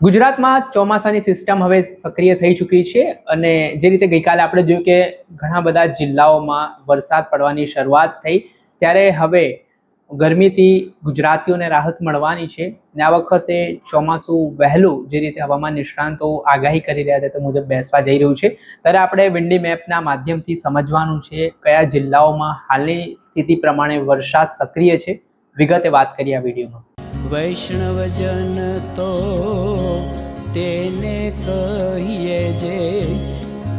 ગુજરાતમાં ચોમાસાની સિસ્ટમ હવે સક્રિય થઈ ચૂકી છે અને જે રીતે ગઈકાલે આપણે જોયું કે ઘણા બધા જિલ્લાઓમાં વરસાદ પડવાની શરૂઆત થઈ, ત્યારે હવે ગરમીથી ગુજરાતીઓને રાહત મળવાની છે અને આ વખતે ચોમાસું વહેલું જે રીતે હવામાન નિષ્ણાંતો આગાહી કરી રહ્યા છે તે મુજબ બેસવા જઈ રહ્યું છે. ત્યારે આપણે વિન્ડી મેપના માધ્યમથી સમજવાનું છે કયા જિલ્લાઓમાં હાલની સ્થિતિ પ્રમાણે વરસાદ સક્રિય છે. વિગતે વાત કરીએ આ વિડીયોમાં. વૈષ્ણવજન તો તેને કહીએ જે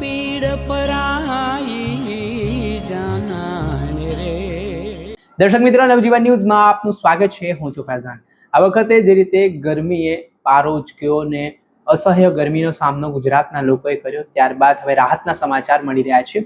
પીડ પરાઈ જાનાને રે. દર્શક મિત્રો, નવજીવન ન્યૂઝમાં આપનું સ્વાગત છે. હું છું ફૈઝાન. આ વખતે જે રીતે ગરમીએ પારો ઉચક્યો ને અસહ્ય ગરમીનો સામનો ગુજરાતના લોકોએ કર્યો, ત્યારબાદ હવે રાહતના સમાચાર મળી રહ્યા છે,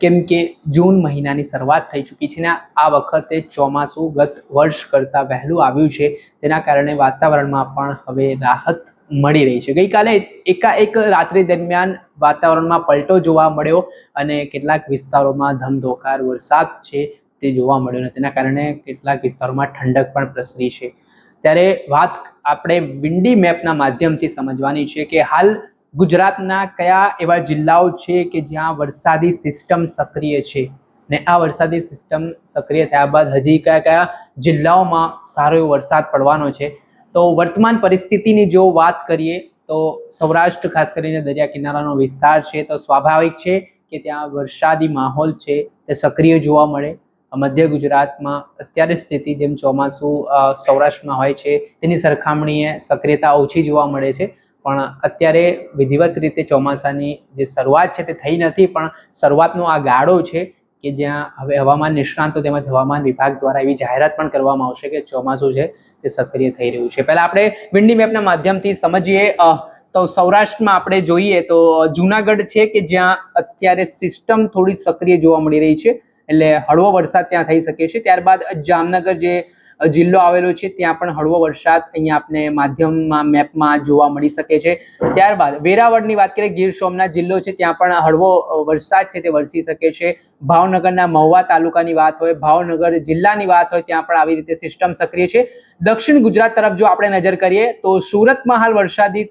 કેમ કે જૂન મહિનાની શરૂઆત થઈ ચૂકી છે ને આ વખતે ચોમાસું ગત વર્ષ કરતાં વહેલું આવ્યું છે. તેના કારણે વાતાવરણમાં પણ હવે રાહત મળી રહી છે. ગઈકાલે એકાએક રાત્રિ દરમિયાન વાતાવરણમાં પલટો જોવા મળ્યો અને કેટલાક વિસ્તારોમાં ધમધોકાર વરસાદ છે તે જોવા મળ્યો અને તેના કારણે કેટલાક વિસ્તારોમાં ઠંડક પણ પ્રસરી છે. ત્યારે વાત આપણે વિન્ડી મેપના માધ્યમથી સમજવાની છે કે હાલ ગુજરાતના કયા એવા જિલ્લાઓ છે કે જ્યાં વરસાદી સિસ્ટમ સક્રિય છે ને આ વરસાદી સિસ્ટમ સક્રિય થયા બાદ હજી કયા કયા જિલ્લાઓમાં સારો એવો વરસાદ પડવાનો છે. તો વર્તમાન પરિસ્થિતિની જો વાત કરીએ તો સૌરાષ્ટ્ર, ખાસ કરીને દરિયા કિનારાનો વિસ્તાર છે, તો સ્વાભાવિક છે કે ત્યાં વરસાદી માહોલ છે તે સક્રિય જોવા મળે. મધ્ય ગુજરાતમાં અત્યારે સ્થિતિ જેમ ચોમાસું સૌરાષ્ટ્રમાં હોય છે તેની સરખામણીએ સક્રિયતા ઓછી જોવા મળે છે, પણ અત્યારે વિધિવત રીતે ચોમાસાની જે શરૂઆત છે તે થઈ નથી, પણ શરૂઆતનો આ ગાળો છે કે જ્યાં હવે હવામાન નિષ્ણાંતો તેમજ હવામાન વિભાગ દ્વારા એવી જાહેરાત પણ કરવામાં આવશે કે ચોમાસું છે તે સક્રિય થઈ રહ્યું છે. પહેલા આપણે વિન્ડી મેપના માધ્યમથી સમજીએ તો સૌરાષ્ટ્રમાં આપણે જોઈએ તો જુનાગઢ છે કે જ્યાં અત્યારે સિસ્ટમ થોડી સક્રિય જોવા મળી રહી છે, એટલે હળવો વરસાદ ત્યાં થઈ શકે છે. ત્યારબાદ જામનગર જે જિલ્લો આવેલો છે ત્યાં પણ હળવો વરસાદ અહીંયા આપણે માધ્યમમાં મેપમાં જોવા મળી શકે છે. ત્યારબાદ વેરાવળની વાત કરીએ, ગીર સોમનાથ જિલ્લો છે ત્યાં પણ હળવો વરસાદ છે તે વરસી શકે છે. ભાવનગરના મહુવા તાલુકાની વાત હોય, ભાવનગર જિલ્લાની વાત હોય, ત્યાં પણ આવી રીતે સિસ્ટમ સક્રિય છે. દક્ષિણ ગુજરાત તરફ જો આપણે નજર કરીએ તો સુરતમાં હાલ વરસાદી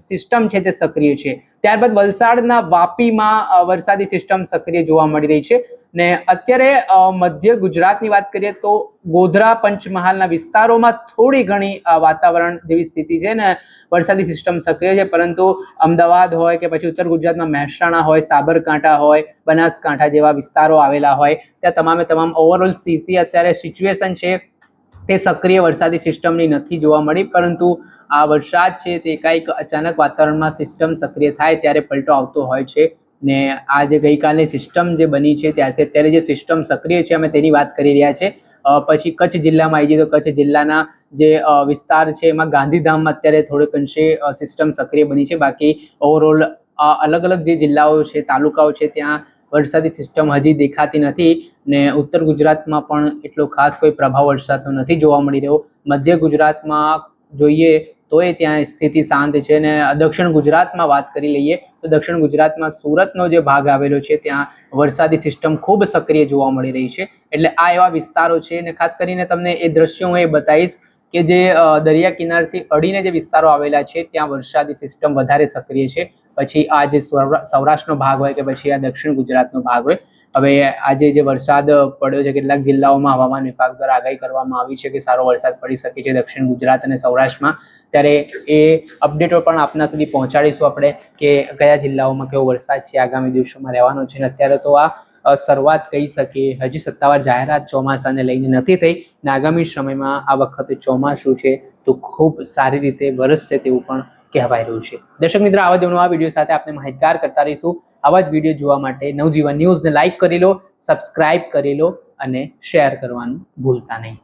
સિસ્ટમ છે તે સક્રિય છે. ત્યારબાદ વલસાડના વાપીમાં વરસાદી સિસ્ટમ સક્રિય જોવા મળી રહી છે ને અત્યારે મધ્ય ગુજરાતની વાત કરીએ તો ગોધરા, પંચમહાલના વિસ્તારોમાં થોડી ઘણી વાતાવરણ જેવી સ્થિતિ છે ને વરસાદી સિસ્ટમ સક્રિય છે, પરંતુ અમદાવાદ હોય કે પછી ઉત્તર ગુજરાતમાં મહેસાણા હોય, સાબરકાંઠા હોય, બનાસકાંઠા જેવા વિસ્તારો આવેલા હોય, ત્યાં તમામે તમામ ઓવરઓલ સ્થિતિ અત્યારે સિચ્યુએશન છે તે સક્રિય વરસાદી સિસ્ટમની નથી જોવા મળી, પરંતુ આ વરસાદ છે તે એકાએક અચાનક વાતાવરણમાં સિસ્ટમ સક્રિય થાય ત્યારે પલટો આવતો હોય છે. ને આ જે ગઈકાલની સિસ્ટમ જે બની છે ત્યારથી અત્યારે જે સિસ્ટમ સક્રિય છે અમે તેની વાત કરી રહ્યા છે. પછી કચ્છ જિલ્લામાં આવી જઈએ તો કચ્છ જિલ્લાના જે વિસ્તાર છે એમાં ગાંધીધામમાં અત્યારે થોડેક અંશે સિસ્ટમ સક્રિય બની છે. બાકી ઓવરઓલ અલગ અલગ જે જિલ્લાઓ છે, તાલુકાઓ છે, ત્યાં વરસાદી સિસ્ટમ હજી દેખાતી નથી ને ઉત્તર ગુજરાતમાં પણ એટલો ખાસ કોઈ પ્રભાવ વરસાદનો નથી જોવા મળી રહ્યો. મધ્ય ગુજરાતમાં જોઈએ તો એ ત્યાં સ્થિતિ શાંત છે ને દક્ષિણ ગુજરાતમાં વાત કરી લઈએ તો દક્ષિણ ગુજરાતમાં સુરતનો જે ભાગ આવેલો છે ત્યાં વરસાદી સિસ્ટમ ખૂબ સક્રિય જોવા મળી રહી છે. એટલે આ એવા વિસ્તારો છે ને ખાસ કરીને તમને એ દ્રશ્યો હું એ બતાવીશ કે જે દરિયા કિનારથી અડીને જે વિસ્તારો આવેલા છે ત્યાં વરસાદી સિસ્ટમ વધારે સક્રિય છે. પછી આ જે સૌરાષ્ટ્રનો ભાગ હોય કે પછી આ દક્ષિણ ગુજરાતનો ભાગ હોય, હવે આજે જે વરસાદ પડ્યો છે કેટલાક જિલ્લાઓમાં હવામાન વિભાગ દ્વારા આગાહી કરવામાં આવી છે કે સારો વરસાદ પડી શકે છે દક્ષિણ ગુજરાત અને સૌરાષ્ટ્રમાં, ત્યારે એ અપડેટો પણ આપના સુધી પહોંચાડીશું આપણે કે કયા જિલ્લાઓમાં કેવો વરસાદ છે આગામી દિવસોમાં રહેવાનો છે. અત્યારે તો આ શરૂઆત કહી શકીએ, હજી સત્તાવાર જાહેરાત ચોમાસાને લઈને નથી થઈ ને આગામી સમયમાં આ વખતે ચોમાસું છે તો ખૂબ સારી રીતે વરસશે તેવું પણ કહેવાય રહ્યું છે. દર્શક મિત્રો, આવા જ નવા વિડીયો સાથે આપણે માહિતગાર કરતા રહીશું. આવા જ વિડીયો જોવા માટે નવજીવન ન્યૂઝને લાઇક કરી લો, સબસ્ક્રાઇબ કરી લો અને શેર કરવાનું ભૂલતા નહીં.